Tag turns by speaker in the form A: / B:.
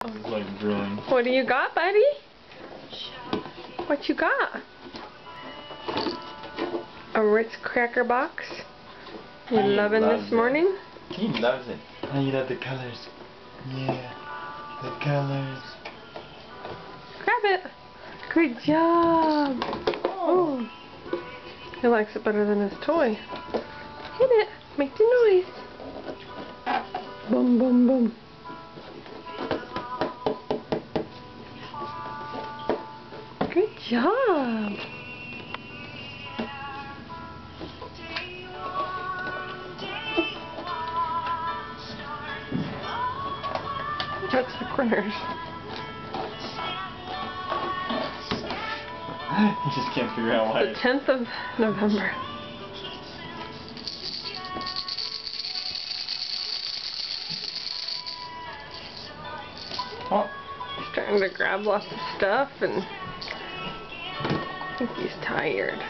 A: It's like drilling.
B: What do you got, buddy? What you got? A Ritz cracker box? You loving this morning?
A: He loves it. Oh, you love the colors. Yeah, the colors.
B: Grab it. Good job. Oh. He likes it better than his toy. Hit it. Make the noise. Boom, boom, boom. Good job. Touch the corners.
A: He just can't figure out why.
B: The 10th of November.
A: Oh.
B: He's trying to grab lots of stuff and I think he's tired.